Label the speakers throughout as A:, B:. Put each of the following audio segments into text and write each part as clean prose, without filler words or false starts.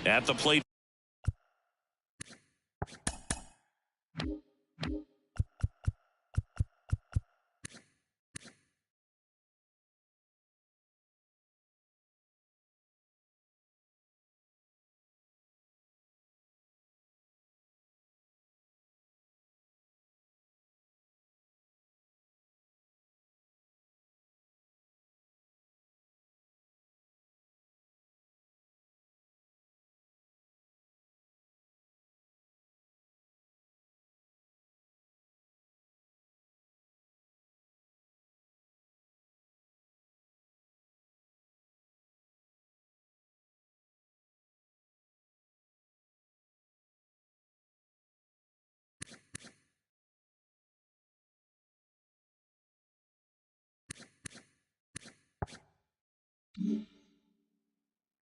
A: At the plate.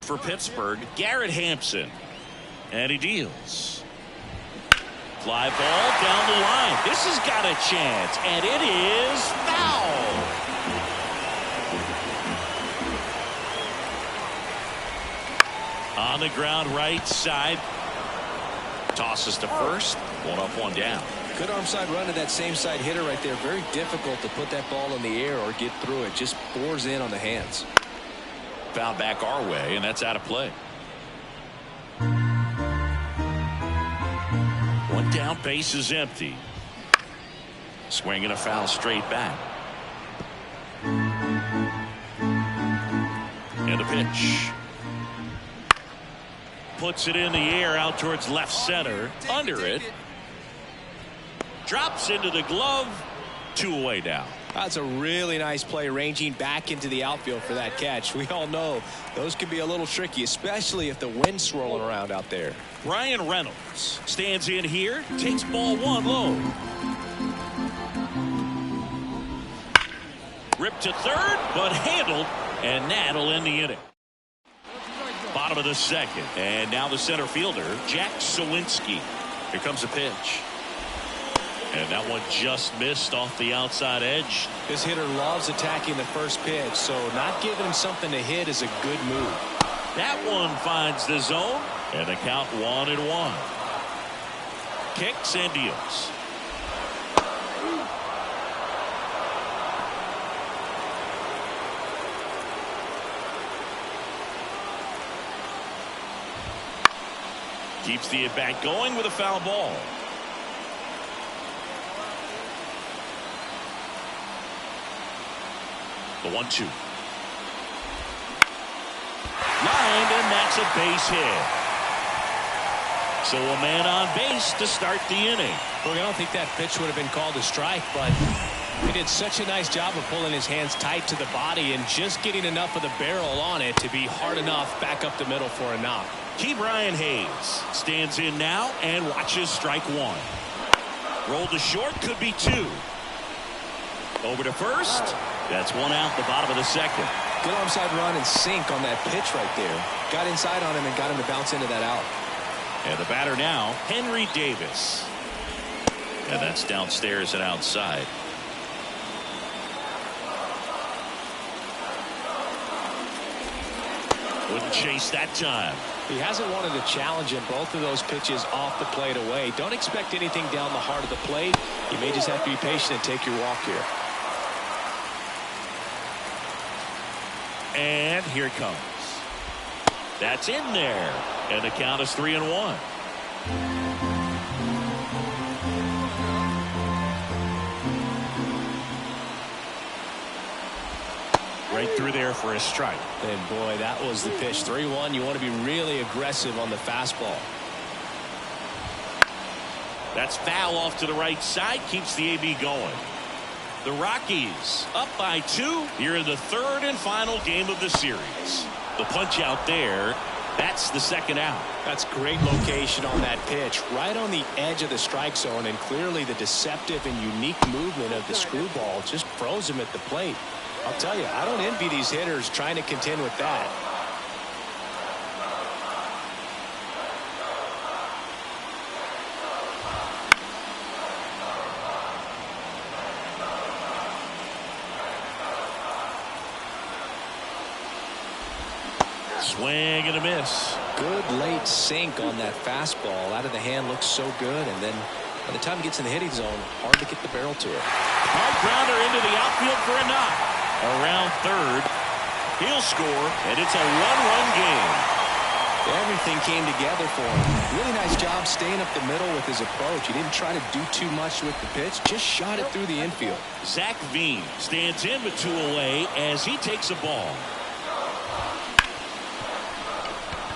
A: For Pittsburgh, Garrett Hampson. And he deals. Fly ball down the line. This has got a chance, and it is foul. On the ground right side. Tosses to first. One up, one down.
B: Good arm side run to that same side hitter right there. Very difficult to put that ball in the air or get through it. Just bores in on the hands.
A: Foul back our way, and that's out of play. One down, base is empty. Swinging a foul straight back. And a pitch. Puts it in the air out towards left center. Under it. Drops into the glove. 2 away now.
B: That's a really nice play, ranging back into the outfield for that catch. We all know those can be a little tricky, especially if the wind's swirling around out there.
A: Brian Reynolds stands in here, takes ball 1 low. Ripped to third, but handled, and that'll end the inning. Bottom of the second, and now the center fielder, Jack Sawinski. Here comes a pitch. And that one just missed off the outside edge.
B: This hitter loves attacking the first pitch, so not giving him something to hit is a good move.
A: That one finds the zone, and the count 1-1. Kicks and deals. Keeps the at-bat going with a foul ball. The 1-2. Lined, and that's a base hit. So a man on base to start the inning.
B: Look, I don't think that pitch would have been called a strike, but he did such a nice job of pulling his hands tight to the body and just getting enough of the barrel on it to be hard enough back up the middle for a knock.
A: Key Brian Hayes stands in now and watches strike 1. Rolled to short, could be 2. Over to first. That's 1 out, the bottom of the second.
B: Good onside run and sink on that pitch right there. Got inside on him and got him to bounce into that out.
A: And the batter now, Henry Davis. And that's downstairs and outside. Wouldn't chase that time.
B: He hasn't wanted to challenge him. Both of those pitches off the plate away. Don't expect anything down the heart of the plate. You may just have to be patient and take your walk here.
A: And here it comes. That's in there. And the count is 3-1. Right through there for a strike.
B: And boy, that was the pitch. 3-1. You want to be really aggressive on the fastball.
A: That's foul off to the right side. Keeps the AB going. The Rockies up by 2 here in the third and final game of the series. The punch out there. That's the second out.
B: That's great location on that pitch. Right on the edge of the strike zone, and clearly the deceptive and unique movement of the screwball just froze him at the plate. I'll tell you, I don't envy these hitters trying to contend with that.
A: Swing and a miss.
B: good late sink on that fastball. Out of the hand, looks so good, and then by the time he gets in the hitting zone, hard to get the barrel to it.
A: Hard grounder into the outfield for a knock. Around third, he'll score, and it's a one-run game.
B: Everything came together for him. Really nice job staying up the middle with his approach. He didn't try to do too much with the pitch, just shot it through the infield.
A: Zach Veen stands in with 2 away as he takes a ball.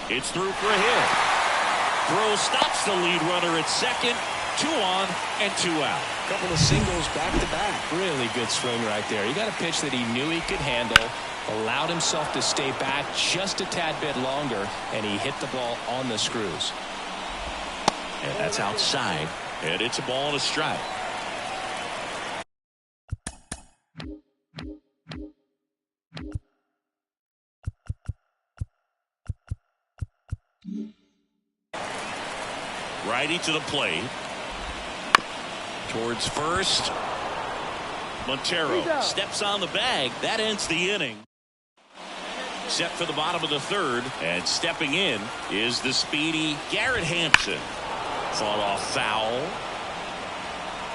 A: It's through for a hit. Throw stops the lead runner at second. 2 on and 2 out.
B: Couple of singles back to back. Really good swing right there. He got a pitch that he knew he could handle, allowed himself to stay back just a tad bit longer, and he hit the ball on the screws.
A: And that's outside, and it's a ball and a strike. Righty to the plate. Towards first. Montero steps on the bag. That ends the inning. Set for the bottom of the third, and stepping in is the speedy Garrett Hampson. Fought off foul.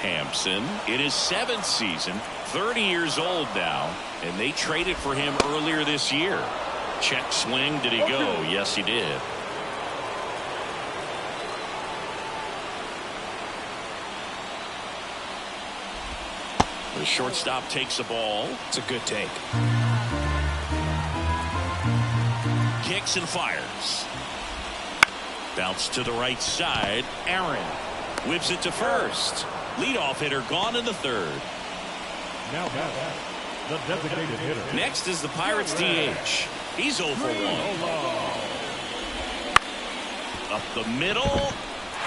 A: Hampson in his 7th season, 30 years old now, and they traded for him earlier this year. Check swing. Did he go? Yes, he did. The shortstop takes the ball.
B: It's a good take.
A: Kicks and fires. Bounce to the right side. Aaron whips it to first. Leadoff hitter gone in the third.
C: Now the designated hitter.
A: Next is the Pirates DH. He's 0 for 1. Up the middle.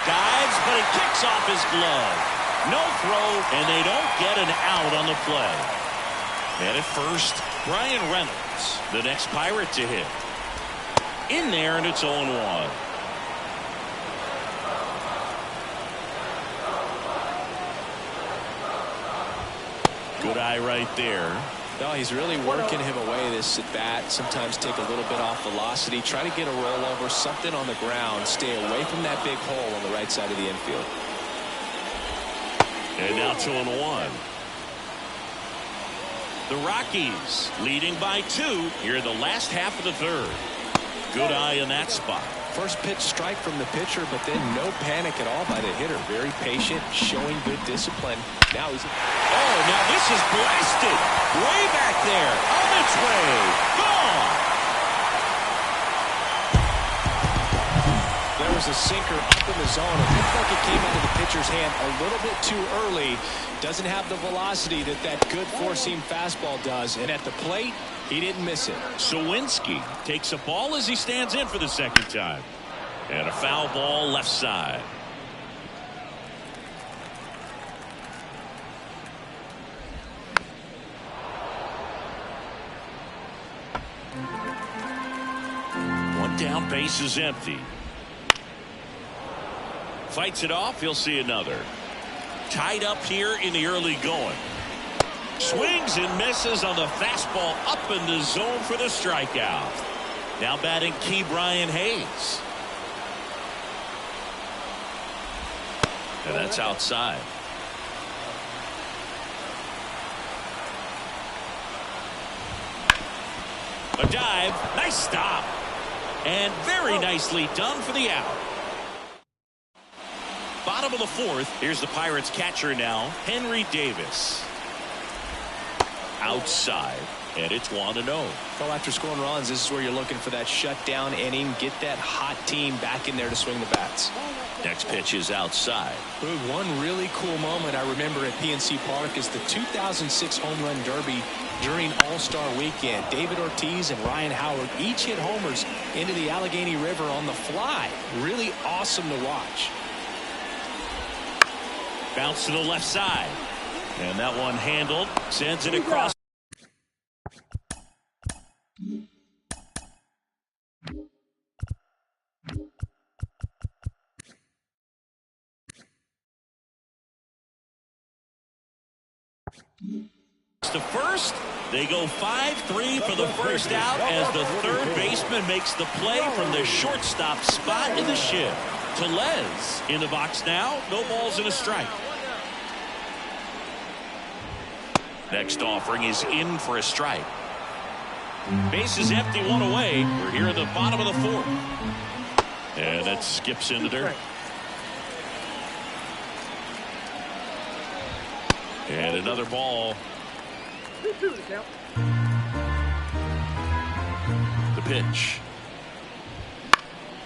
A: Dives, but he kicks off his glove. No throw, and they don't get an out on the play. And at first, Brian Reynolds, the next Pirate to hit. In there, and it's 0-1. Good eye right there.
B: No, he's really working him away this at bat. Sometimes take a little bit off velocity. Try to get a rollover, something on the ground. Stay away from that big hole on the right side of the infield.
A: And now 2-1. The Rockies leading by 2 here in the last half of the third. Good eye in that spot.
B: First pitch strike from the pitcher, but then no panic at all by the hitter. Very patient, showing good discipline. Now he's...
A: Oh, now this is blasted. Way back there. On its way. Gone.
B: There was a sinker up in the zone. It looked like it came out of the pitcher's hand a little bit too early. Doesn't have the velocity that good four-seam fastball does. And at the plate, he didn't miss it.
A: Sawinski takes a ball as he stands in for the second time. And a foul ball left side. One down, base is empty. Fights it off, he'll see another. Tied up here in the early going. Swings and misses on the fastball up in the zone for the strikeout. Now batting Key Brian Hayes. And that's outside. A dive. Nice stop. And very nicely done for the out. Bottom of the fourth. Here's the Pirates catcher now, Henry Davis. Outside, and it's 1-0.
B: Well, after scoring runs, this is where you're looking for that shutdown inning. Get that hot team back in there to swing the bats.
A: Next pitch is outside.
B: One really cool moment I remember at PNC Park is the 2006 Home Run Derby during All-Star Weekend. David Ortiz and Ryan Howard each hit homers into the Allegheny River on the fly. Really awesome to watch.
A: Bounce to the left side. And that one handled. Sends it across. To first, they go 5-3 for the first out as the third baseman makes the play from the shortstop spot in the shift. Tellez in the box now. No balls and a strike. Next offering is in for a strike. Base is empty, one away. We're here at the bottom of the fourth. And that skips in the dirt. And another ball. The pitch.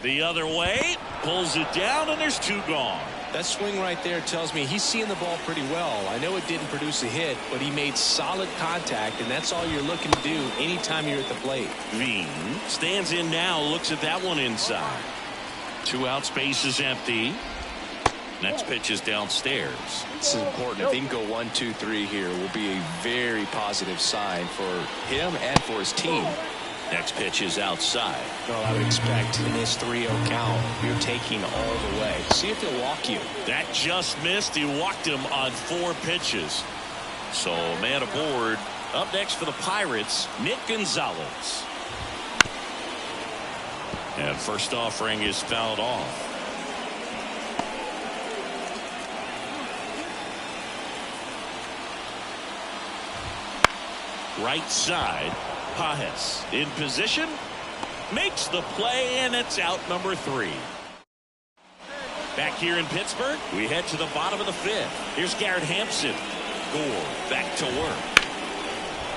A: The other way. Pulls it down, and there's two gone.
B: That swing right there tells me he's seeing the ball pretty well. I know it didn't produce a hit, but he made solid contact, and that's all you're looking to do anytime you're at the plate.
A: Veen stands in now, looks at that one inside. 2 out, space is empty. Next pitch is downstairs.
B: This is important. If he can go 1-2-3 here, will be a very positive sign for him and for his team.
A: Next pitch is outside.
B: Well, I would expect in this 3-0 count, you're taking all the way. See if he'll walk you.
A: That just missed. He walked him on 4 pitches. So man aboard. Up next for the Pirates, Nick Gonzalez. And first offering is fouled off. Right side. Pajes in position, makes the play, and it's out number 3. Back here in Pittsburgh, we head to the bottom of the 5th. Here's Garrett Hampson. Gore back to work.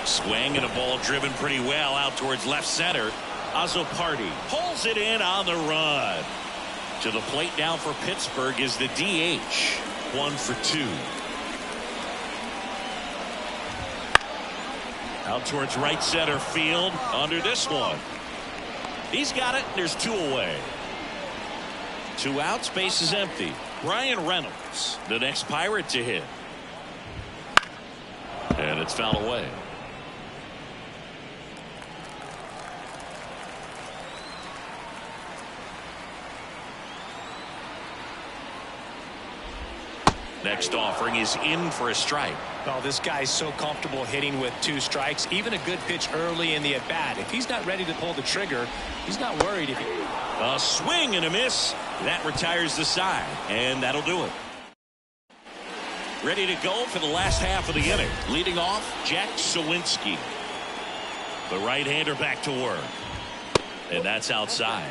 A: Swing and a ball driven pretty well out towards left center. Azopardi pulls it in on the run. To the plate now for Pittsburgh is the DH. 1 for 2. Out towards right center field under this one. He's got it. There's 2 away. 2 out. Space is empty. Brian Reynolds, the next Pirate to hit. And it's fouled away. Next offering is in for a strike.
B: Oh, this guy's so comfortable hitting with 2 strikes. Even a good pitch early in the at-bat. If he's not ready to pull the trigger, he's not worried if he...
A: A swing and a miss. That retires the side, and that'll do it. Ready to go for the last half of the inning. Leading off, Jack Sawinski. The right-hander back to work. And that's outside.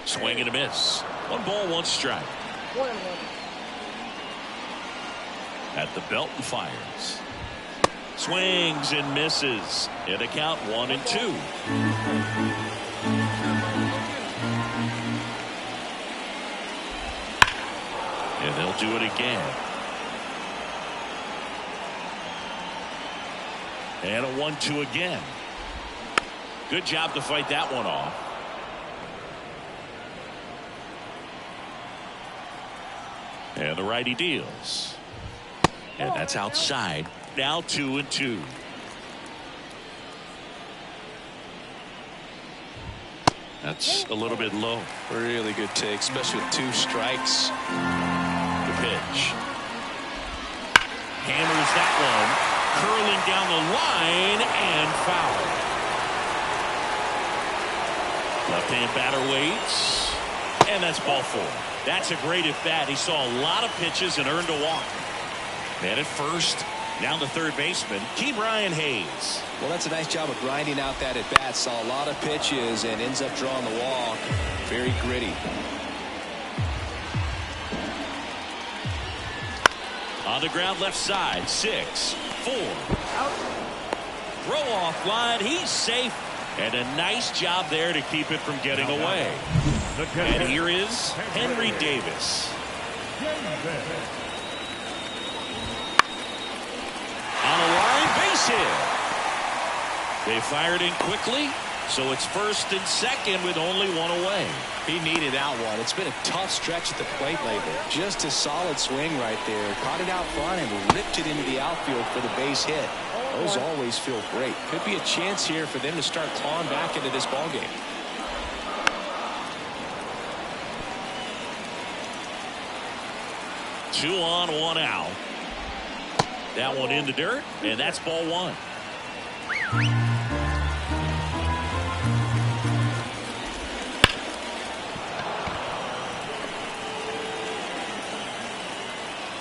A: Swing and a miss. 1 ball, 1 strike. At the belt and fires. Swings and misses. In a count 1-2. And they'll do it again. And a 1-2 again. Good job to fight that one off. And the righty deals. And that's outside. Now 2-2. That's a little bit low.
B: Really good take, especially with 2 strikes.
A: The pitch. Hammers that one. Curling down the line and foul. Left-hand batter waits. And that's ball 4. That's a great at-bat. He saw a lot of pitches and earned a walk. Man at first. Now the third baseman, Ke'Bryan Hayes.
B: Well, that's a nice job of grinding out that at-bat. Saw a lot of pitches and ends up drawing the walk. Very gritty.
A: On the ground left side, 6, 4. Out. Throw off line. He's safe. And a nice job there to keep it from getting away. And here is Henry Davis. On a line, base hit. They fired in quickly, so it's first and second with only 1 away.
B: He needed that one. It's been a tough stretch at the plate lately. Just a solid swing right there. Caught it out front and ripped it into the outfield for the base hit. Those always feel great. Could be a chance here for them to start clawing back into this ballgame.
A: 2 on, 1 out. That one in the dirt, and that's ball 1.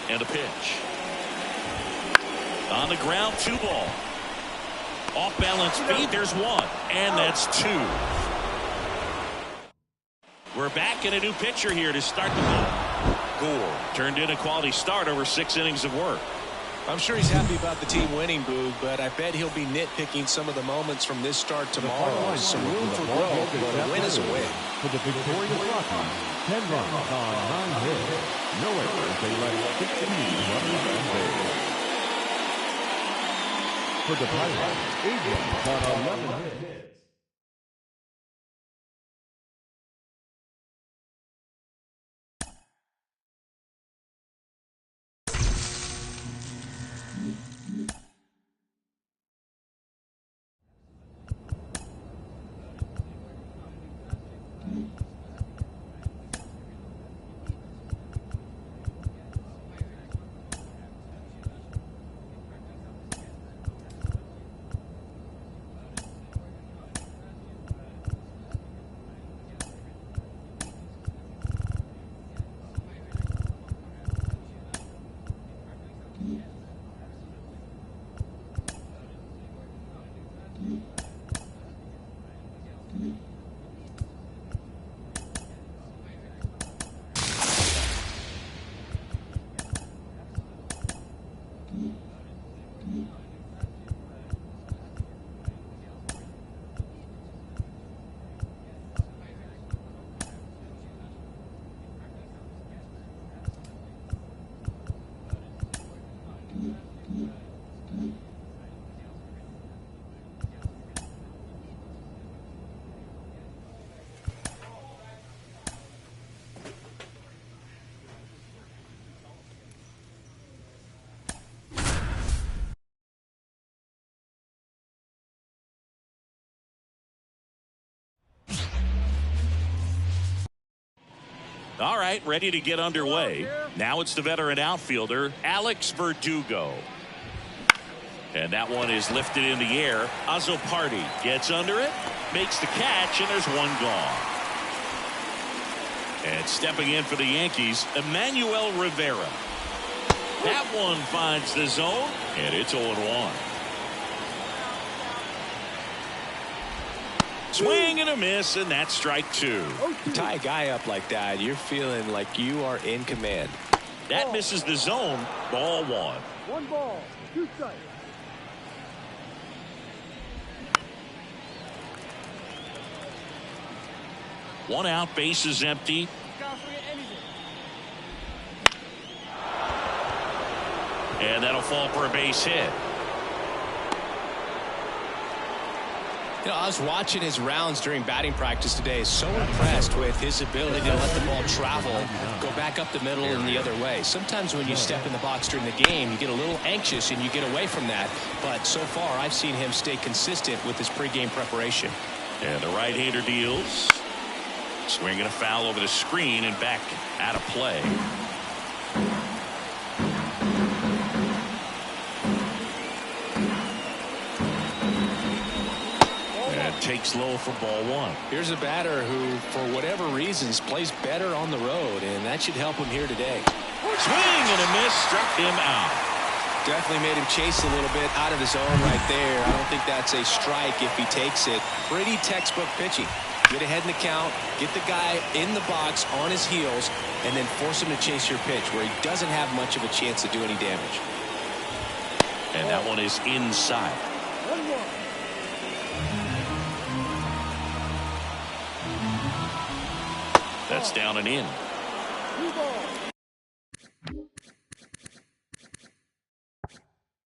A: And a pitch. On the ground, 2 ball. Off balance feed, there's 1, and that's 2. We're back in a new pitcher here to start the ball. Gore turned in a quality start over 6 innings of work.
B: I'm sure he's happy about the team winning, Boog, but I bet he'll be nitpicking some of the moments from this start tomorrow. Some room for growth, but a win is a win.
C: For the victorious Rockies, 10 runs on 9 hits. No errors, they left 16 runners on base. For the Pirates, 8 runs on 11 hits.
A: All right, ready to get underway. Now it's the veteran outfielder, Alex Verdugo. And that one is lifted in the air. Azzopardi gets under it, makes the catch, and there's 1 gone. And stepping in for the Yankees, Emmanuel Rivera. That one finds the zone, and it's 0-1. Swing and a miss, and that's strike 2.
B: You tie a guy up like that, you're feeling like you are in command.
A: That misses the zone. Ball 1.
D: 1 ball, 2 strikes.
A: One out, base is empty. And that'll fall for a base hit.
B: You know, I was watching his rounds during batting practice today. So impressed with his ability to let the ball travel, go back up the middle and the other way. Sometimes when you step in the box during the game, you get a little anxious and you get away from that. But so far, I've seen him stay consistent with his pregame preparation.
A: And the right-hander deals. Swinging a foul over the screen and back out of play. Takes low for ball 1.
B: Here's a batter who, for whatever reasons, plays better on the road, and that should help him here today.
A: Swing and a miss, struck him out.
B: Definitely made him chase a little bit out of his zone right there. I don't think that's a strike if he takes it. Pretty textbook pitching. Get ahead in the count, get the guy in the box on his heels, and then force him to chase your pitch where he doesn't have much of a chance to do any damage.
A: And that one is inside.
D: 1-1.
A: That's down and in.
D: 2 balls.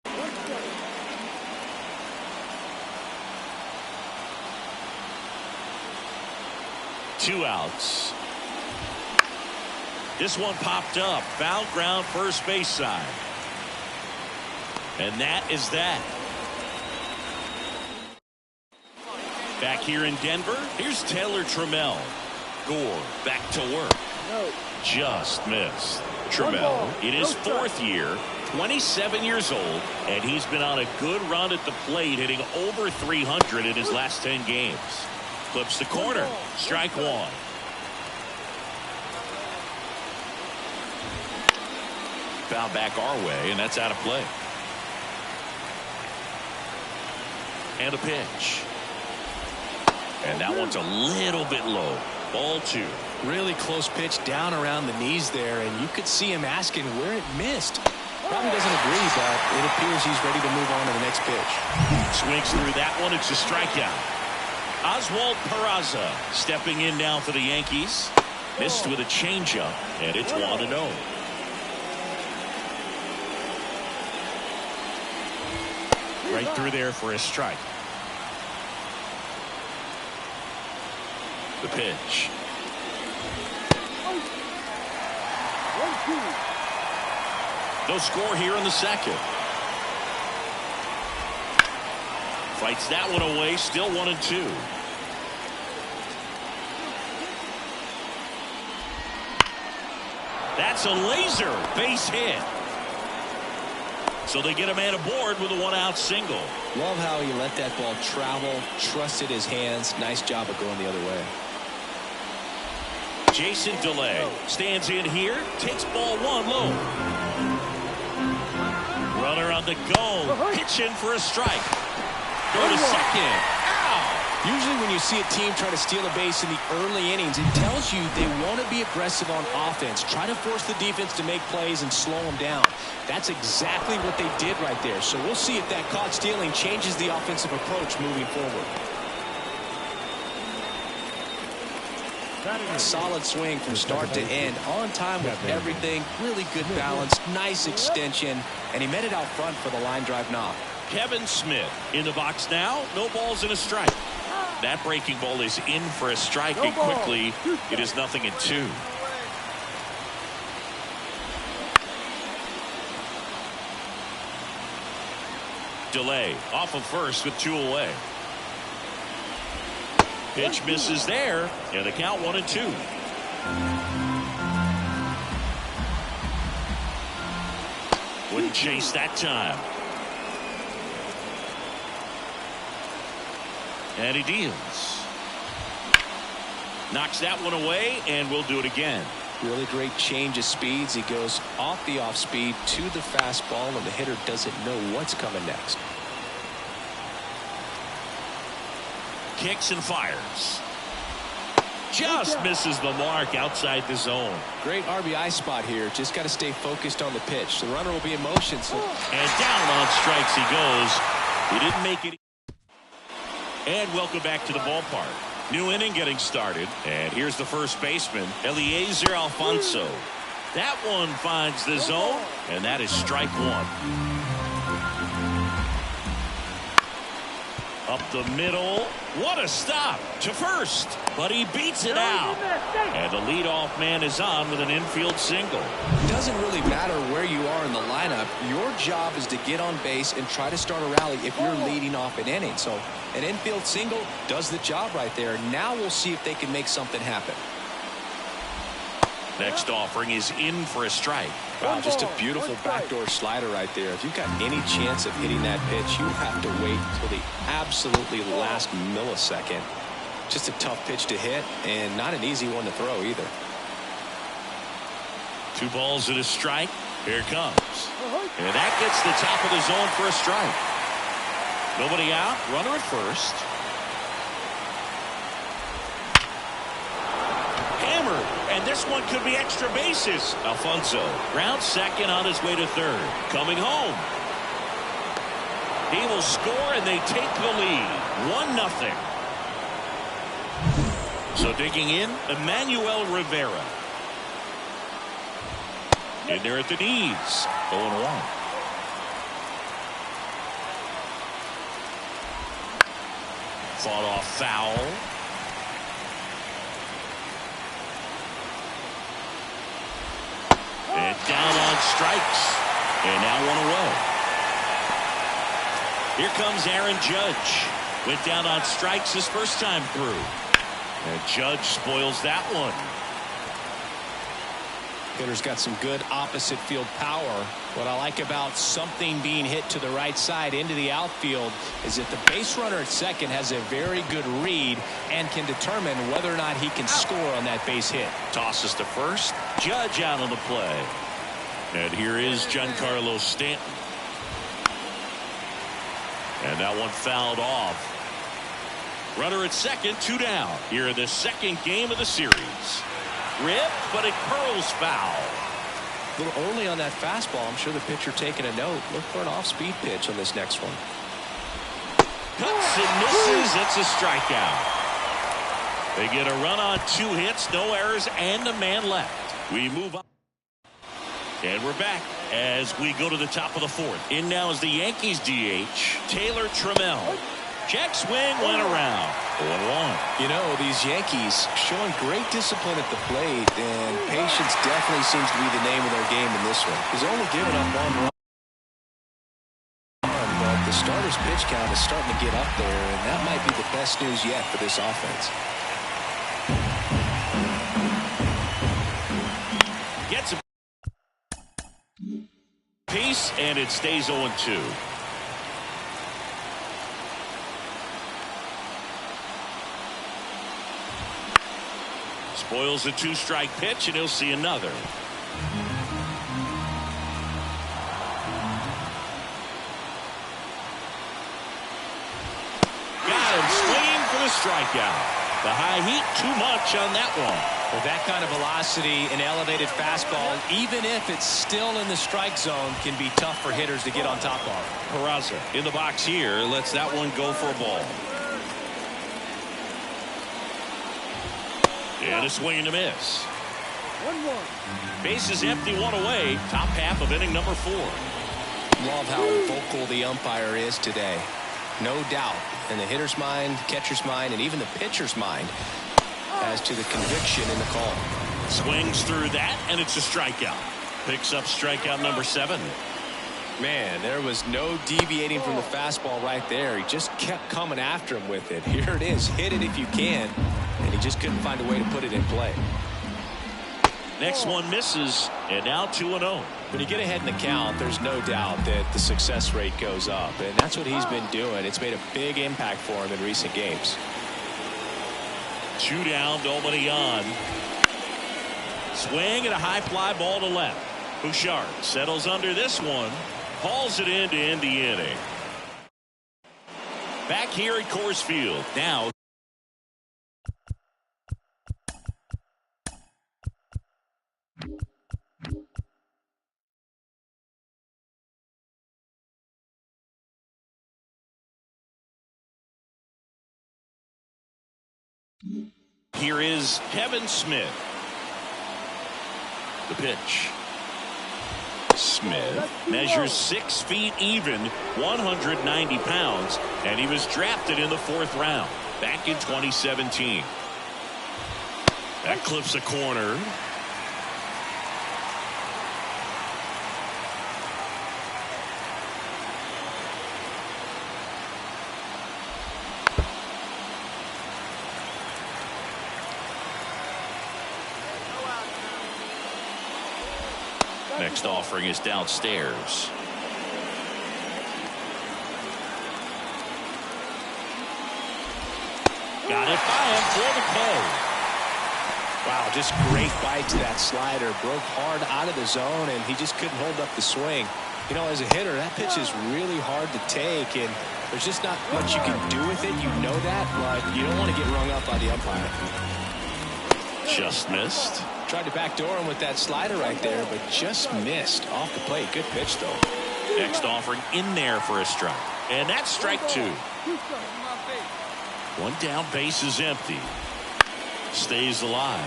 D: 1 strike.
A: Two outs. This one popped up. Foul ground, first base side. And that is that. Back here in Denver, here's Taylor Trammell. Gore back to work.
D: No.
A: Just missed. Trammell in his fourth year, 27 years old, and he's been on a good run at the plate, hitting over 300 in his last 10 games. Clips the corner. Strike one. Foul back our way, and that's out of play. And a pitch. And that one's a little bit low. Ball two.
B: Really close pitch down around the knees there, and you could see him asking where it missed. Probably doesn't agree, but it appears he's ready to move on to the next pitch.
A: Swings through that one. It's a strikeout. Oswald Peraza stepping in now for the Yankees. Missed with a changeup, and it's 1-0. Right through there for a strike. The pitch.
D: 1-2.
A: No score here in the second. Fights that one away. Still 1-2. That's a laser base hit. So they get a man aboard with a one-out single.
B: Love how he let that ball travel, trusted his hands. Nice job of going the other way.
A: Jason DeLay stands in here, takes ball one low. Runner on the go, pitching for a strike. Go to second. Ow!
B: Usually when you see a team try to steal a base in the early innings, it tells you they want to be aggressive on offense. Try to force the defense to make plays and slow them down. That's exactly what they did right there. So we'll see if that caught stealing changes the offensive approach moving forward. A solid swing from start to end, on time with everything, really good balance, nice extension, and he met it out front for the line drive knock.
A: Kevin Smith in the box now. No balls and a strike. That breaking ball is in for a strike, and quickly it is 0-2. Delay off of first with 2 away. Pitch misses there, and the count 1-2. Wouldn't chase that time. And he deals. Knocks that one away, and we'll do it again.
B: Really great change of speeds. He goes off the off speed to the fastball, and the hitter doesn't know what's coming next.
A: Kicks and fires. Just misses the mark outside the zone.
B: Great RBI spot here. Just got to stay focused on the pitch. The runner will be in motion.
A: And down on strikes he goes. He didn't make it. And welcome back to the ballpark. New inning getting started. And here's the first baseman, Eliezer Alfonso. That one finds the zone, and that is strike one. Up the middle. What a stop to first. But he beats it out. And the leadoff man is on with an infield single.
B: It doesn't really matter where you are in the lineup. Your job is to get on base and try to start a rally if you're leading off an inning. So an infield single does the job right there. Now we'll see if they can make something happen.
A: Next offering is in for a strike.
B: Wow, just a beautiful backdoor slider right there. If you've got any chance of hitting that pitch, you have to wait until the absolutely last millisecond. Just a tough pitch to hit, and not an easy one to throw either.
A: 2 balls and a strike. Here it comes. And that gets the top of the zone for a strike. Nobody out. Runner at first. Hammered. And this one could be extra bases. Alfonso rounds second on his way to third. Coming home. He will score, and they take the lead. 1-0. So digging in, Emmanuel Rivera. In there at the knees. 0-1. Fought off foul. And down on strikes. And now 1 away. Here comes Aaron Judge. Went down on strikes his first time through. And Judge spoils that one.
B: Hitter's got some good opposite field power. What I like about something being hit to the right side into the outfield is that the base runner at second has a very good read and can determine whether or not he can score on that base hit.
A: Tosses to first. Judge out on the play. And here is Giancarlo Stanton. And that one fouled off. Runner at second, 2 down. Here in the second game of the series. Ripped, but it curls foul.
B: A little early on that fastball. I'm sure the pitcher taking a note. Look for an off-speed pitch on this next one.
A: Cuts and misses. It's a strikeout. They get a run on 2 hits, no errors, and a man left. We move on. And we're back as we go to the top of the 4th. In now is the Yankees DH, Taylor Trammell. Check swing went around. 1-1.
B: You know, these Yankees showing great discipline at the plate, and patience definitely seems to be the name of their game in this one. He's only given up 1 run, but the starter's pitch count is starting to get up there, and that might be the best news yet for this offense.
A: Gets a piece, and it stays 0-2. Spoils a 2-strike pitch, and he'll see another. Got him swinging for the strikeout. The high heat, too much on that one.
B: With that kind of velocity, an elevated fastball, even if it's still in the strike zone, can be tough for hitters to get on top of.
A: Peraza in the box here lets that one go for a ball. And a swing and a miss.
D: 1-1.
A: Base is empty, 1 away. Top half of inning number 4.
B: Love how vocal the umpire is today. No doubt in the hitter's mind, catcher's mind, and even the pitcher's mind as to the conviction in the call.
A: Swings through that, and it's a strikeout. Picks up strikeout number 7.
B: Man, there was no deviating from the fastball right there. He just kept coming after him with it. Here it is. Hit it if you can. And he just couldn't find a way to put it in play.
A: Next one misses, and now 2-0.
B: When you get ahead in the count, there's no doubt that the success rate goes up. And that's what he's been doing. It's made a big impact for him in recent games.
A: 2 down, nobody on. Swing and a high fly ball to left. Bouchard settles under this one. Hauls it in to end the inning. Back here at Coors Field. Now here is Kevin Smith. The pitch. Smith measures 6 feet even, 190 pounds, and he was drafted in the 4th round back in 2017. That clips a corner. Next offering is downstairs. Got it by him for the K.
B: Wow, just great bite to that slider. Broke hard out of the zone, and he just couldn't hold up the swing. You know, as a hitter, that pitch is really hard to take, and there's just not much you can do with it. You know that, but you don't want to get rung up by the umpire.
A: Just missed.
B: Tried to backdoor him with that slider right there, but just missed off the plate. Good pitch, though.
A: Next offering in there for a strike. And that's strike 2. 1 down, base is empty. Stays alive.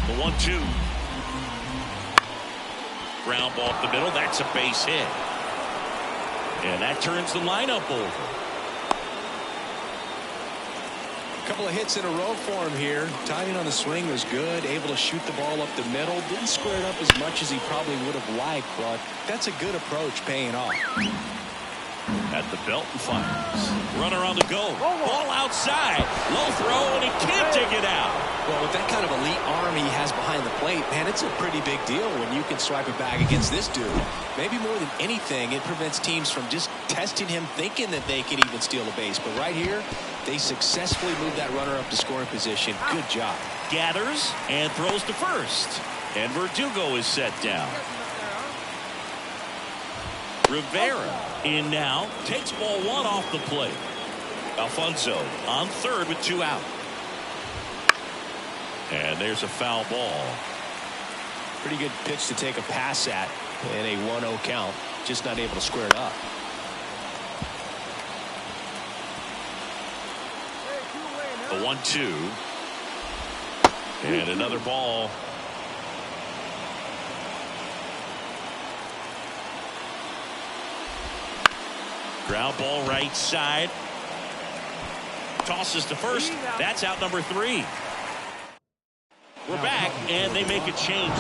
A: The 1-2. Ground ball up the middle. That's a base hit. And that turns the lineup over.
B: Couple of hits in a row for him here. Timing on the swing was good. Able to shoot the ball up the middle. Didn't square it up as much as he probably would have liked, but that's a good approach paying off.
A: At the belt and fires. Runner on the go. Ball outside. Low throw, and he can't take it out.
B: Well, with that kind of elite arm he has behind the plate, man, it's a pretty big deal when you can swipe it back against this dude. Maybe more than anything, it prevents teams from just testing him, thinking that they can even steal a base. But right here, they successfully moved that runner up to scoring position. Good job.
A: Gathers and throws to first. And Verdugo is set down. Rivera in now, takes ball one off the plate. Alfonso on third with 2 out. And there's a foul ball.
B: Pretty good pitch to take a pass at in a 1-0 count. Just not able to square it up.
A: A 1-2. And another ball. Ground ball right side. Tosses to first. That's out number 3. We're back, and they make a change.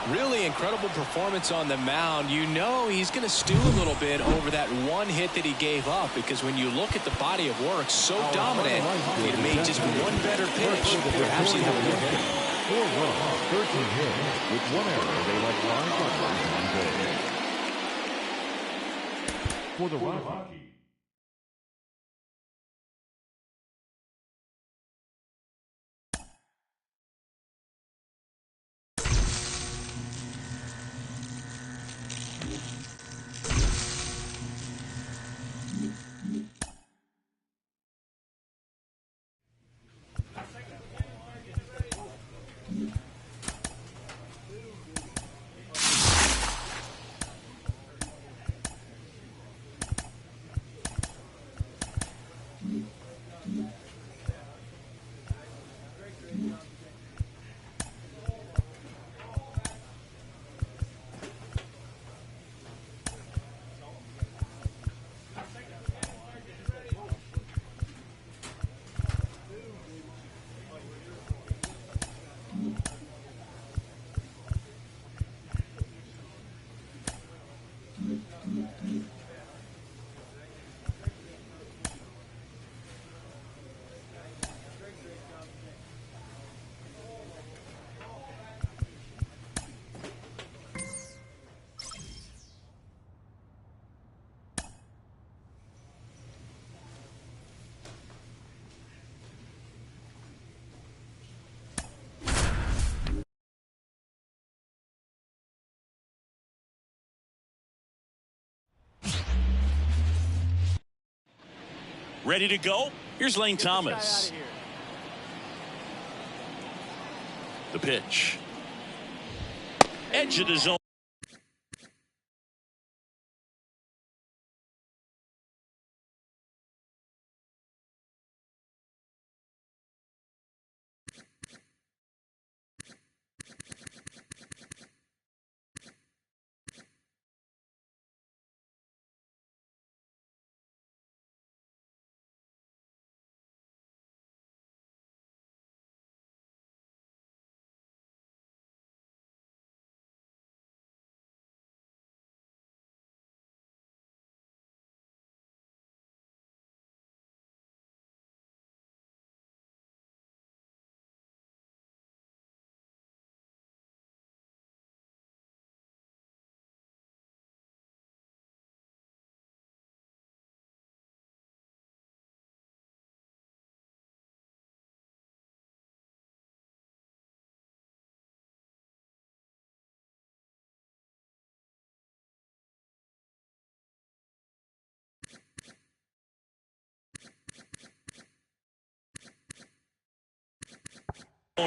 B: Really incredible performance on the mound. You know he's going to stew a little bit over that one hit that he gave up, because when you look at the body of work, so dominant, it made just one better pitch. Perhaps he have a good hit.
C: 4 runs, 13 hits. With 1 error, they left 5 runners on base. For the Rockies.
A: Ready to go? Here's Lane Thomas. The pitch. Edge of the zone.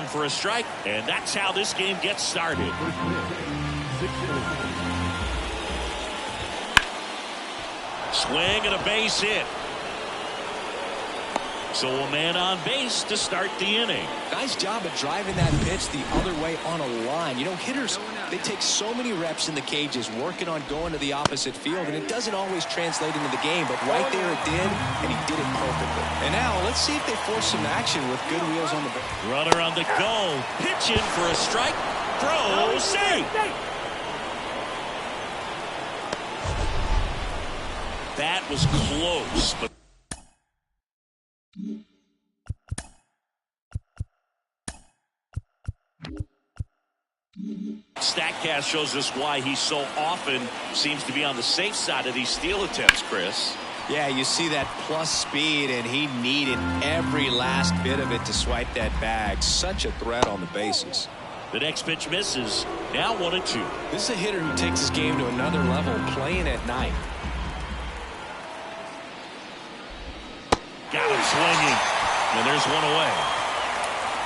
A: For a strike, and that's how this game gets started. Swing and a base hit. So a man on base to start the inning.
B: Nice job of driving that pitch the other way on a line. You know, hitters, they take so many reps in the cages working on going to the opposite field, and it doesn't always translate into the game, but right there it did, and he did it perfectly. And now let's see if they force some action with good wheels on the base.
A: Runner on the go. Pitch in for a strike. Throw, safe. That was close, but StatCast shows us why he so often seems to be on the safe side of these steal attempts, Chris.
B: Yeah, you see that plus speed, and he needed every last bit of it to swipe that bag. Such a threat on the bases.
A: The next pitch misses. Now 1-2.
B: This is a hitter who takes his game to another level, playing at night.
A: Got him swinging. And there's one away.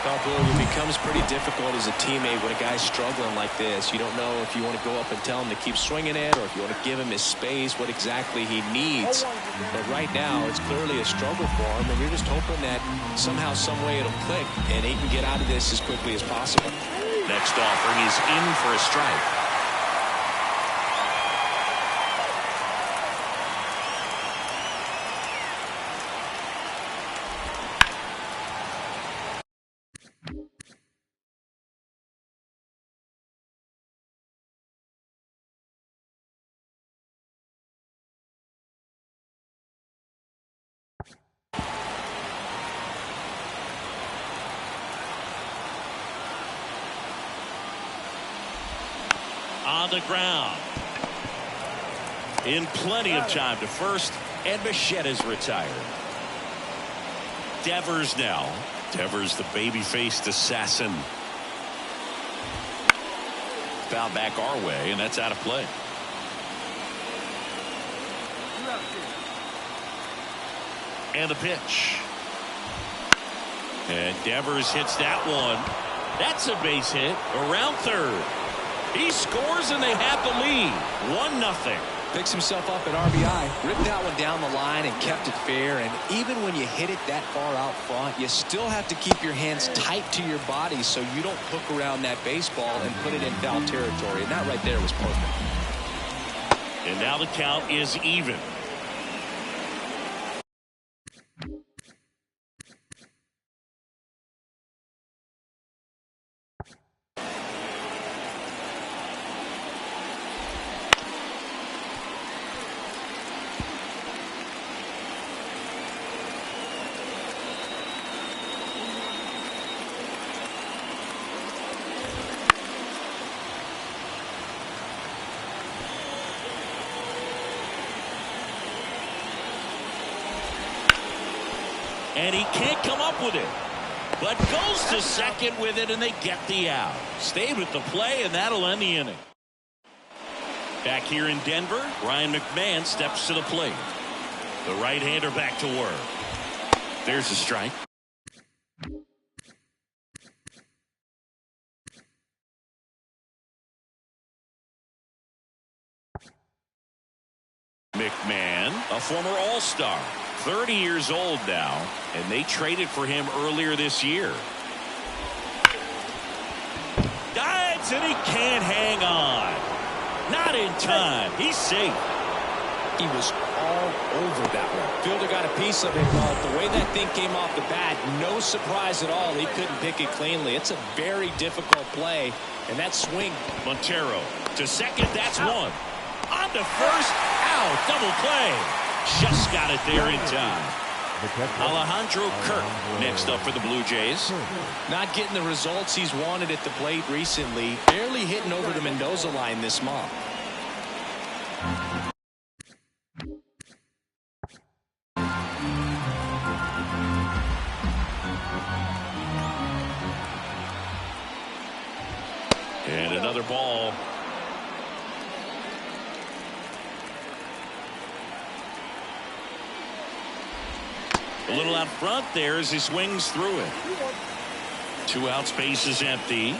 B: Well, Blue, it becomes pretty difficult as a teammate when a guy's struggling like this. You don't know if you want to go up and tell him to keep swinging it or if you want to give him his space, what exactly he needs. But right now, it's clearly a struggle for him, and you're just hoping that somehow, some way it'll click, and he can get out of this as quickly as possible.
A: Next offering is in for a strike. On the ground. In plenty of time to first, and Machetta's retired. Devers now. Devers, the baby-faced assassin. Foul back our way, and that's out of play. And the pitch. And Devers hits that one. That's a base hit around third. He scores and they have the lead. 1-0.
B: Picks himself up at RBI. Ripped that one down the line and kept it fair. And even when you hit it that far out front, you still have to keep your hands tight to your body so you don't hook around that baseball and put it in foul territory. And that right there was perfect.
A: And now the count is even. And he can't come up with it. But goes to second with it, and they get the out. Stayed with the play, and that'll end the inning. Back here in Denver, Ryan McMahon steps to the plate. The right-hander back to work. There's a strike. McMahon, a former All-Star. 30 years old now, and they traded for him earlier this year. Dives, and he can't hang on. Not in time. He's safe.
B: He was all over that one. Fielder got a piece of it, but the way that thing came off the bat, no surprise at all. He couldn't pick it cleanly. It's a very difficult play, and that swing.
A: Montero to second. That's one. On to first. Out. Double play. Just got it there in time. Alejandro Kirk next up for the Blue Jays.
B: Not getting the results he's wanted at the plate recently. Barely hitting over the Mendoza line this month.
A: And another ball. A little out front there as he swings through it. 2 outs, base is empty.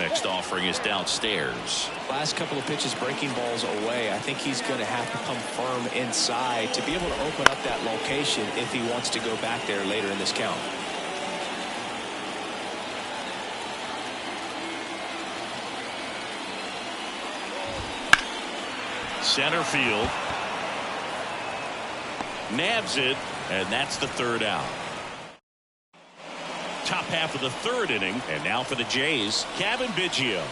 A: Next offering is downstairs.
B: Last couple of pitches breaking balls away. I think he's going to have to come firm inside to be able to open up that location if he wants to go back there later in this count.
A: Center field. Nabs it, and that's the third out. Top half of the third inning, and now for the Jays, Kevin Biggio.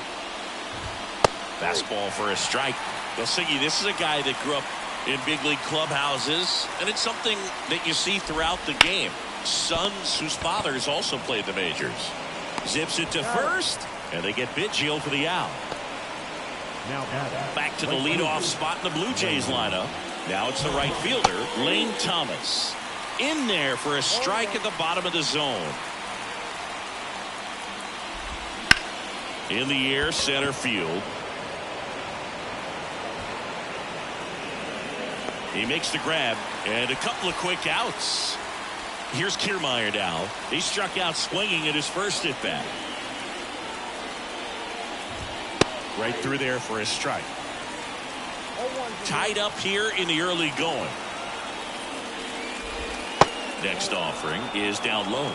A: Fastball for a strike. Well, Siggy, this is a guy that grew up in big league clubhouses, and it's something that you see throughout the game. Sons whose fathers also played the majors. Zips it to first, and they get Biggio for the out.
C: Now
A: back to the leadoff spot in the Blue Jays lineup. Now it's the right fielder, Lane Thomas. In there for a strike at the bottom of the zone. In the air, center field. He makes the grab, and a couple of quick outs. Here's Kiermaier now. He struck out swinging at his first at bat. Right through there for a strike. Tied up here in the early going. Next offering is down low.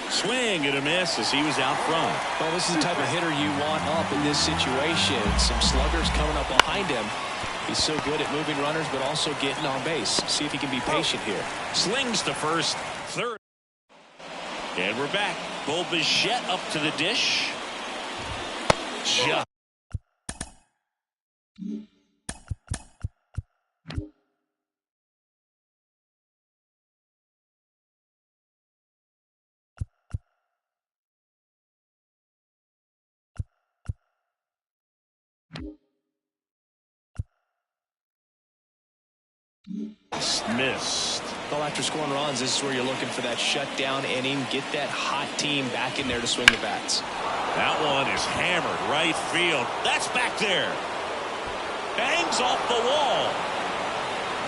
A: Swing and a miss as he was out front.
B: Well, this is the type of hitter you want up in this situation. Some sluggers coming up behind him. He's so good at moving runners, but also getting on base. See if he can be patient here.
A: Slings to first, third. And we're back. Bo Bichette up to the dish. Just. Missed.
B: Well, after scoring runs, this is where you're looking for that shutdown inning. Get that hot team back in there to swing the bats.
A: That one is hammered right field. That's back there. Bangs off the wall.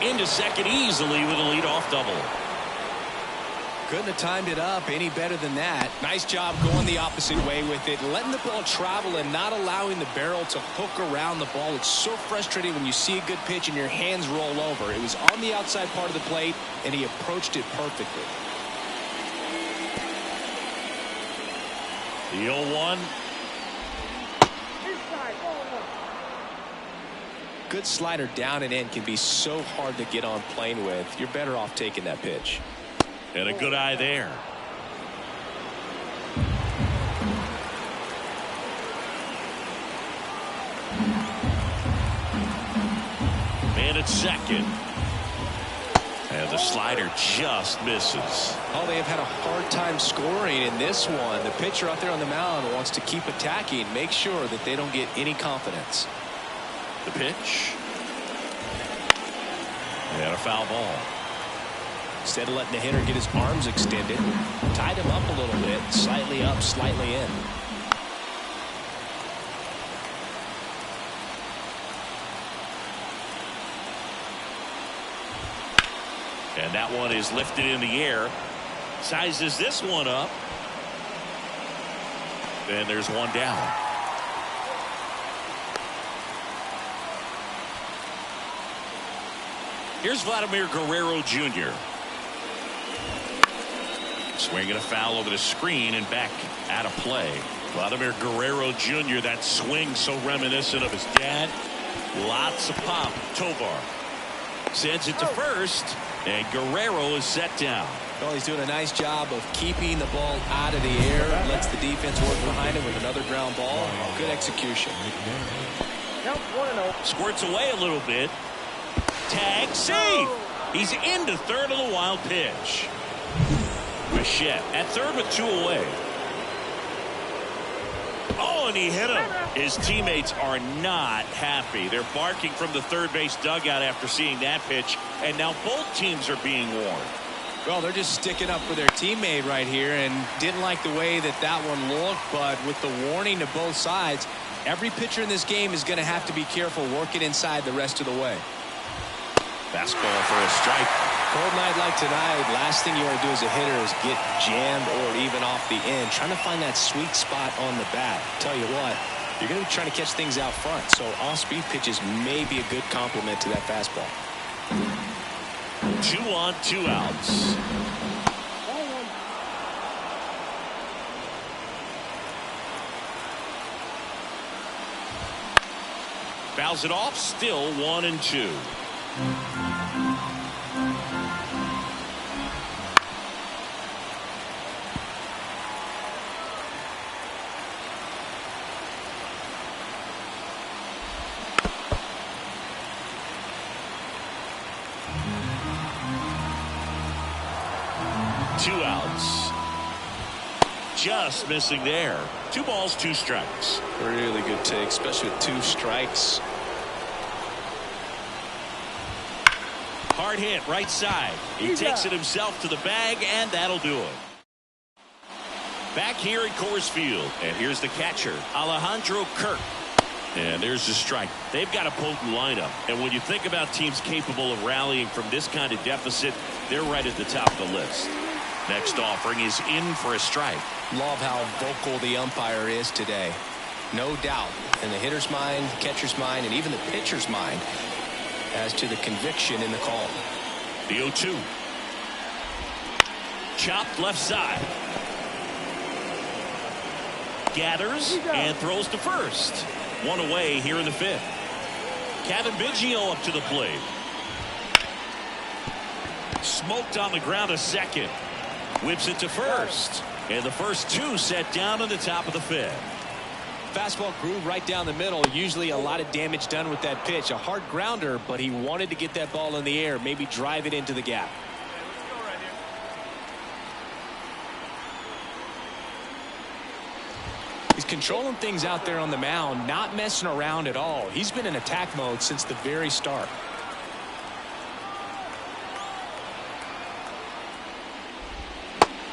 A: Into second easily with a leadoff double.
B: Couldn't have timed it up any better than that. Nice job going the opposite way with it, letting the ball travel and not allowing the barrel to hook around the ball. It's so frustrating when you see a good pitch and your hands roll over. It was on the outside part of the plate, and he approached it perfectly.
A: The 0-1.
B: Good slider down and in can be so hard to get on plane with. You're better off taking that pitch.
A: And a good eye there. Man at second. And the slider just misses.
B: Oh, they have had a hard time scoring in this one. The pitcher out there on the mound wants to keep attacking, make sure that they don't get any confidence.
A: The pitch. And a foul ball.
B: Instead of letting the hitter get his arms extended, tied him up a little bit, slightly up, slightly in.
A: And that one is lifted in the air. Sizes this one up. And there's one down. Here's Vladimir Guerrero Jr. Swinging a foul over the screen and back out of play. Vladimir Guerrero Jr. That swing so reminiscent of his dad. Lots of pop. Tovar sends it to first, and Guerrero is set down.
B: Well, he's doing a nice job of keeping the ball out of the air. Lets the defense work behind him with another ground ball. Good execution.
A: Squirts away a little bit. Tag, save. He's into third on the wild pitch. Bichette at third with two away. Oh, and he hit him. His teammates are not happy. They're barking from the third base dugout after seeing that pitch, and now both teams are being warned.
B: Well, they're just sticking up for their teammate right here and didn't like the way that that one looked, but with the warning to both sides, every pitcher in this game is going to have to be careful working inside the rest of the way.
A: Fastball for a strike.
B: Cold night like tonight, last thing you want to do as a hitter is get jammed or even off the end. Trying to find that sweet spot on the bat. Tell you what, you're going to be trying to catch things out front, so off-speed pitches may be a good complement to that fastball.
A: 2 on, 2 outs. Fouls it off, still 1-2. Two outs. Just missing there. 2 balls, 2 strikes.
B: Really good take, especially with 2 strikes.
A: Hard hit, right side. He takes it himself to the bag, and that'll do it. Back here at Coors Field, and here's the catcher, Alejandro Kirk. And there's the strike. They've got a potent lineup, and when you think about teams capable of rallying from this kind of deficit, they're right at the top of the list. Next offering is in for a strike.
B: Love how vocal the umpire is today. No doubt in the hitter's mind, catcher's mind, and even the pitcher's mind as to the conviction in the call.
A: The 0-2. Chopped left side. Gathers and throws to first. 1 away here in the 5th. Kevin Biggio up to the plate. Smoked on the ground a second. Whips it to first. And the first 2 set down on the top of the 5th.
B: Fastball grew right down the middle. Usually a lot of damage done with that pitch. A hard grounder, but he wanted to get that ball in the air, maybe drive it into the gap. He's controlling things out there on the mound, not messing around at all. He's been in attack mode since the very start.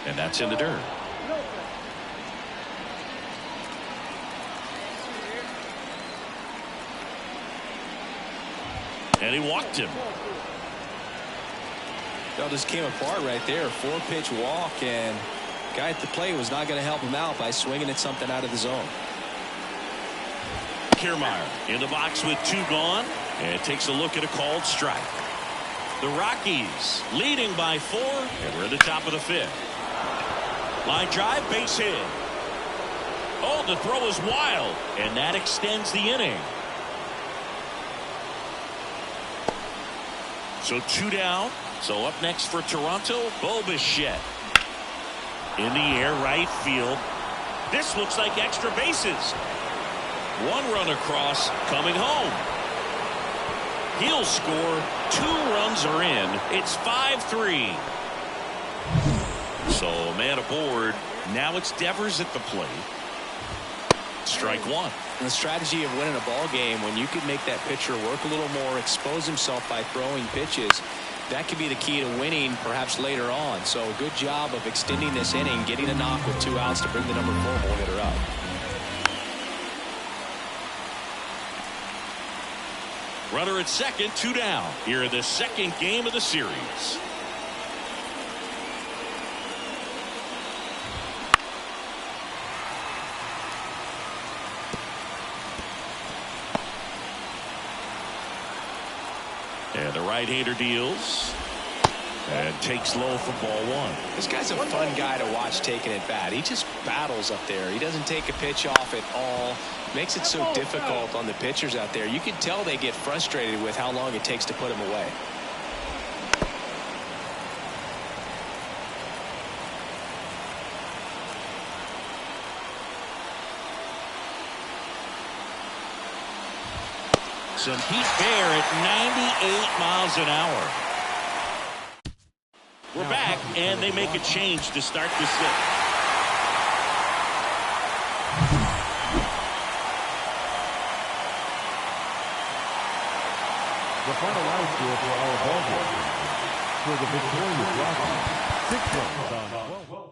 A: And that's in the dirt. And he walked him.
B: It all just came apart right there. 4-pitch walk, and guy at the plate was not going to help him out by swinging at something out of the zone.
A: Kiermaier in the box with 2 gone, and takes a look at a called strike. The Rockies leading by 4, and we're at the top of the 5th. Line drive, base hit. Oh, the throw is wild, and that extends the inning. So 2 down. So up next for Toronto, Bo Bichette. In the air, right field. This looks like extra bases. 1 run across, coming home. He'll score. 2 runs are in. It's 5-3. So man aboard. Now it's Devers at the plate. Strike 1.
B: And the strategy of winning a ball game, when you can make that pitcher work a little more, expose himself by throwing pitches, that could be the key to winning perhaps later on. So good job of extending this inning, getting a knock with 2 outs to bring the number 4 ball hitter up.
A: Runner at second, 2 down. Here in the 2nd game of the series. And the right-hander deals and takes low for ball 1.
B: This guy's a fun guy to watch taking at bat. He just battles up there. He doesn't take a pitch off at all. Makes it so difficult on the pitchers out there. You can tell they get frustrated with how long it takes to put him away.
A: Some heat there at 98 miles an hour. We're back, and they make a change to start the 6th.
C: The final out score for our ball game. For the victorious Rockies, 6 runs on 12.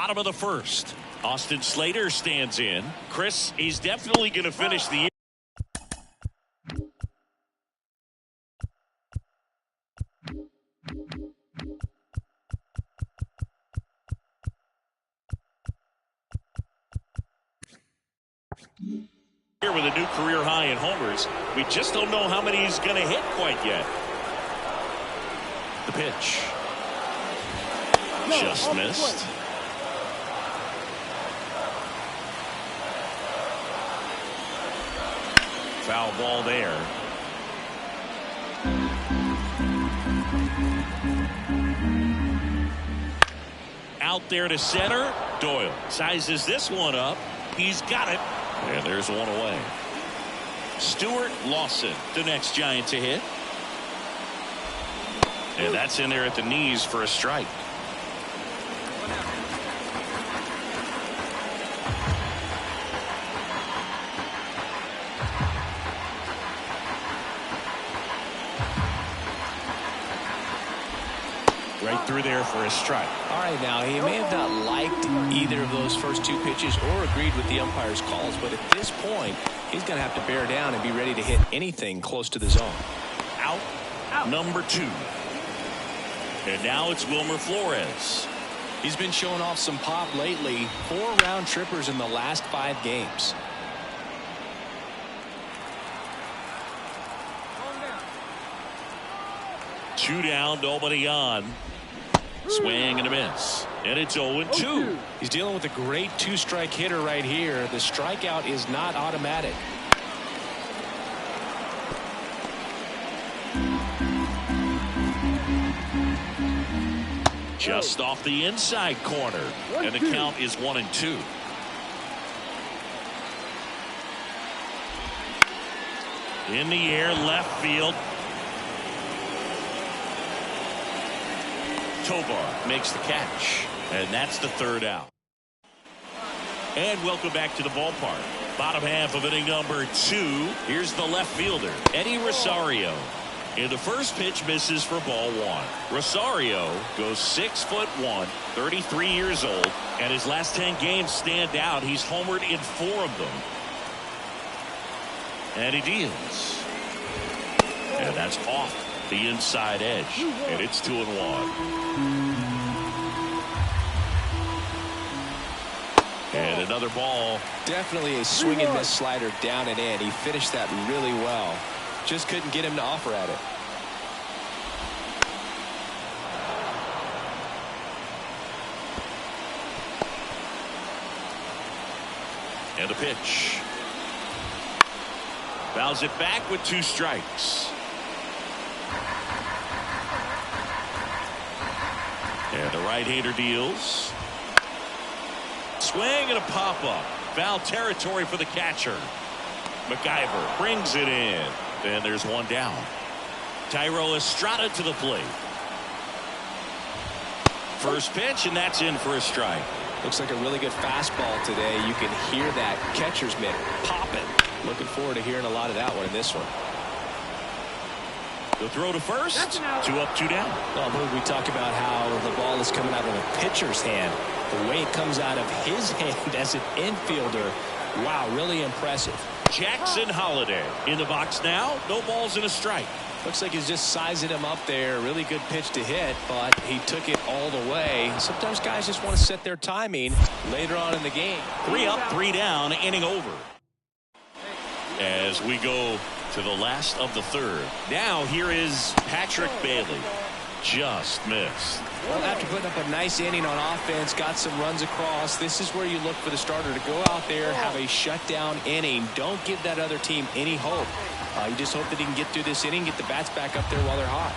A: Bottom of the first. Austin Slater stands in. Chris, he's definitely going to finish the year. Here with a new career high in homers. We just don't know how many he's going to hit quite yet. The pitch. Just missed. Foul ball there. Out there to center. Doyle sizes this one up. He's got it. And there's one away. Stuart Lawson, the next Giant to hit. And that's in there at the knees for a strike. Right through there for a strike.
B: All right, now, he may have not liked either of those first two pitches or agreed with the umpire's calls, but at this point, he's going to have to bear down and be ready to hit anything close to the zone.
A: Out. Number 2. And now it's Wilmer Flores.
B: He's been showing off some pop lately. 4 round trippers in the last 5 games.
A: Two down, nobody on. Swing and a miss. And it's 0-2.
B: He's dealing with a great 2-strike hitter right here. The strikeout is not automatic.
A: Just off the inside corner. And the count is 1-2. In the air, left field. Tovar makes the catch. And that's the 3rd out. And welcome back to the ballpark. Bottom half of inning number 2. Here's the left fielder, Eddie Rosario. And the first pitch misses for ball 1. Rosario goes 6'1", 33 years old, and his last 10 games stand out. He's homered in 4 of them. And he deals. And that's off the inside edge. And it's 2-1. And another ball.
B: Definitely a swing and miss slider down and in. He finished that really well. Just couldn't get him to offer at it.
A: And the pitch. Fouls it back with 2 strikes. And the right-hander deals. Swing and a pop-up. Foul territory for the catcher. McIver brings it in. And there's one down. Thairo Estrada to the plate. First pitch, and that's in for a strike.
B: Looks like a really good fastball today. You can hear that catcher's mitt popping. Looking forward to hearing a lot of that one in this one.
A: The throw to first. 2 up, 2 down.
B: Well, we talk about how the ball is coming out of a pitcher's hand. The way it comes out of his hand as an infielder. Wow, really impressive.
A: Jackson Holiday in the box now. No balls and a strike.
B: Looks like he's just sizing him up there. Really good pitch to hit, but he took it all the way. Sometimes guys just want to set their timing later on in the game.
A: 3 up, 3 down, inning over. As we go to the last of the 3rd. Now here is Patrick Bailey. Just missed.
B: Well, after putting up a nice inning on offense, got some runs across, this is where you look for the starter to go out there, have a shutdown inning. Don't give that other team any hope. You just hope that he can get through this inning, get the bats back up there while they're hot.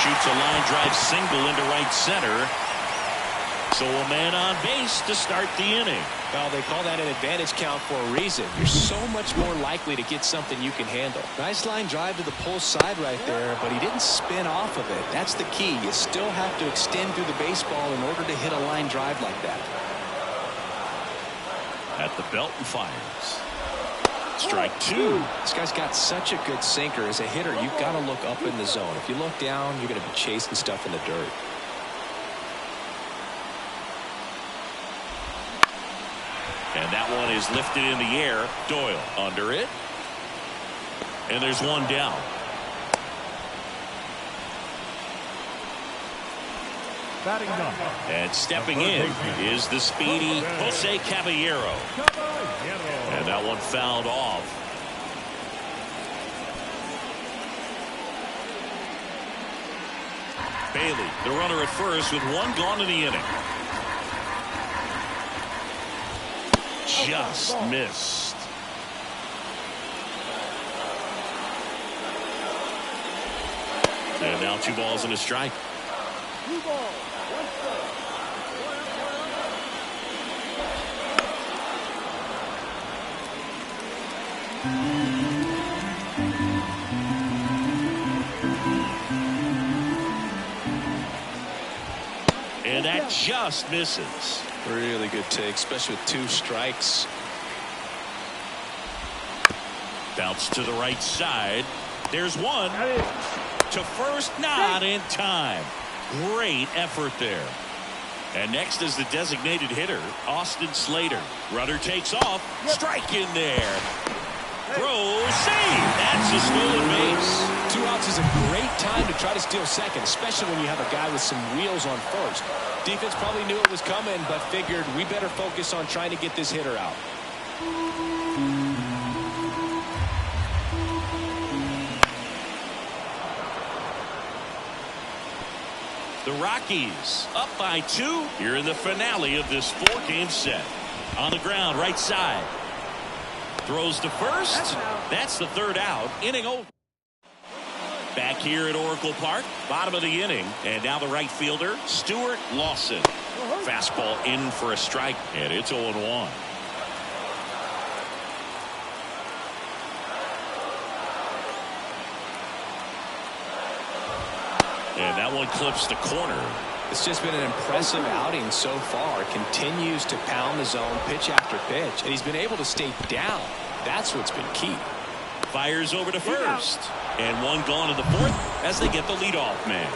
A: Shoots a line drive single into right center. So a man on base to start the inning.
B: Well, they call that an advantage count for a reason. You're so much more likely to get something you can handle. Nice line drive to the pull side right there, but he didn't spin off of it. That's the key. You still have to extend through the baseball in order to hit a line drive like that.
A: At the belt and fires. Strike 2.
B: This guy's got such a good sinker. As a hitter, you've got to look up in the zone. If you look down, you're going to be chasing stuff in the dirt.
A: And that one is lifted in the air. Doyle under it. And there's one down.
C: Batting number.
A: And stepping in is the speedy Jose Caballero. And that one fouled off. Bailey, the runner at first with one gone in the inning. Just missed. And now 2 balls and a strike.
D: 2 balls, 1 strike.
A: And that just misses.
B: Really good take, especially with 2 strikes.
A: Bounce to the right side. There's one. To first, not in time. Great effort there. And next is the designated hitter, Austin Slater. Runner takes off. Strike in there. Throw, save. That's a stolen base.
B: 2 outs is a great time to try to steal second, especially when you have a guy with some wheels on first. Defense probably knew it was coming, but figured we better focus on trying to get this hitter out.
A: The Rockies up by 2 here in the finale of this 4-game set. On the ground, right side. Throws to first. That's the 3rd out. Inning over. Back here at Oracle Park, bottom of the inning. And now the right fielder, Stuart Lawson. Fastball in for a strike, and it's 0-1. And that one clips the corner.
B: It's just been an impressive outing so far. Continues to pound the zone pitch after pitch, and he's been able to stay down. That's what's been key.
A: Fires over to first. And one gone in the 4th as they get the leadoff man.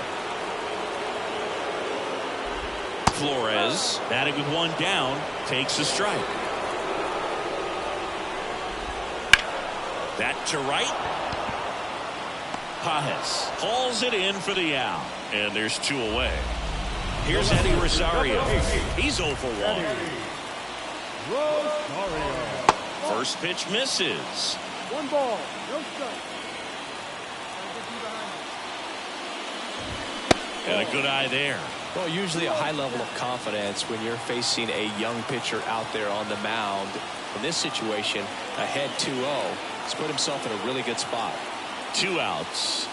A: Flores, batting with 1 down, takes a strike. That to right. Pajes hauls it in for the out. And there's 2 away. Here's Eddie Rosario. He's 0 for 1. First pitch misses.
D: 1 ball, no strike.
A: And a good eye there.
B: Well, usually a high level of confidence when you're facing a young pitcher out there on the mound. In this situation, ahead 2-0, he's put himself in a really good spot.
A: 2 outs.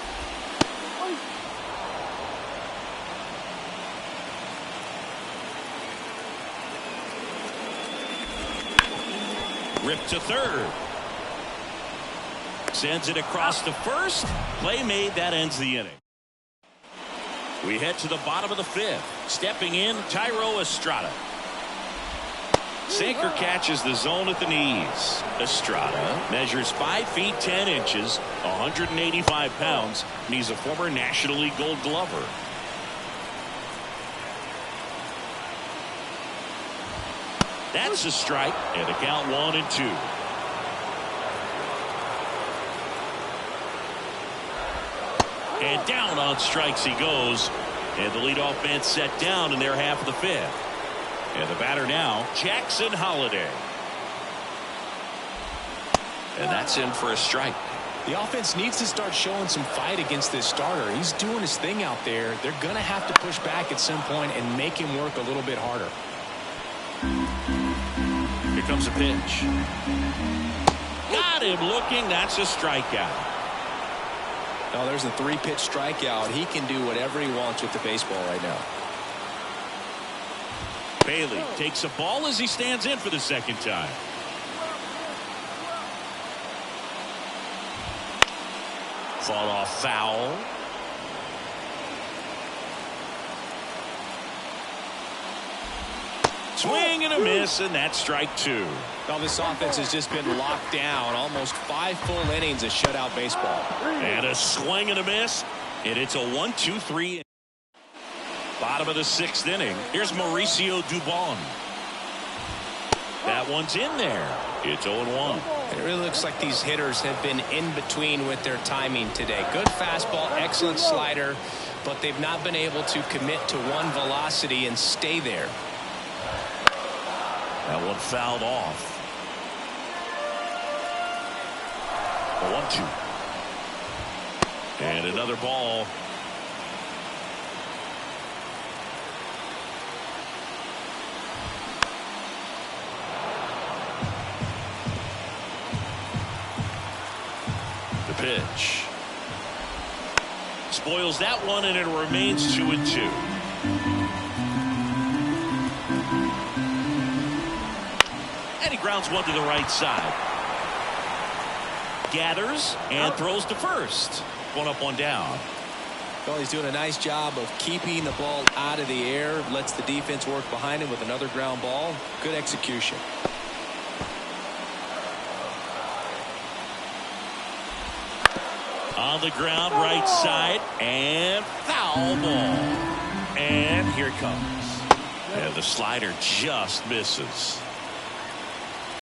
A: Ripped to third. Sends it across to first. Play made. That ends the inning. We head to the bottom of the 5th. Stepping in, Tyro Estrada. Sinker catches the zone at the knees. Estrada measures 5 feet 10 inches, 185 pounds, and he's a former National League Gold Glover. That's a strike, and a count 1-2. And down on strikes he goes, and the leadoff man set down in their half of the 5th. And the batter now, Jackson Holliday. And that's in for a strike.
B: The offense needs to start showing some fight against this starter. He's doing his thing out there. They're going to have to push back at some point and make him work a little bit harder.
A: Here comes a pitch. Got him looking. That's a strikeout.
B: Now there's a 3-pitch strikeout. He can do whatever he wants with the baseball right now.
A: Bailey takes a ball as he stands in for the 2nd time. Fall off foul. Swing and a miss, and that's strike 2.
B: Well, this offense has just been locked down. Almost 5 full innings of shutout baseball.
A: And a swing and a miss, and it's a 1-2-3. Bottom of the 6th inning. Here's Mauricio Dubon. That one's in there. It's 0-1.
B: It really looks like these hitters have been in between with their timing today. Good fastball, excellent slider, but they've not been able to commit to one velocity and stay there.
A: That one fouled off. 1-2. And another ball. The pitch. Spoils that one, and it remains 2-2. And he grounds one to the right side. Gathers and throws to first. One up, one down.
B: Well, he's doing a nice job of keeping the ball out of the air. Lets the defense work behind him with another ground ball. Good execution.
A: On the ground, right side, and foul ball. And here it comes. And the slider just misses.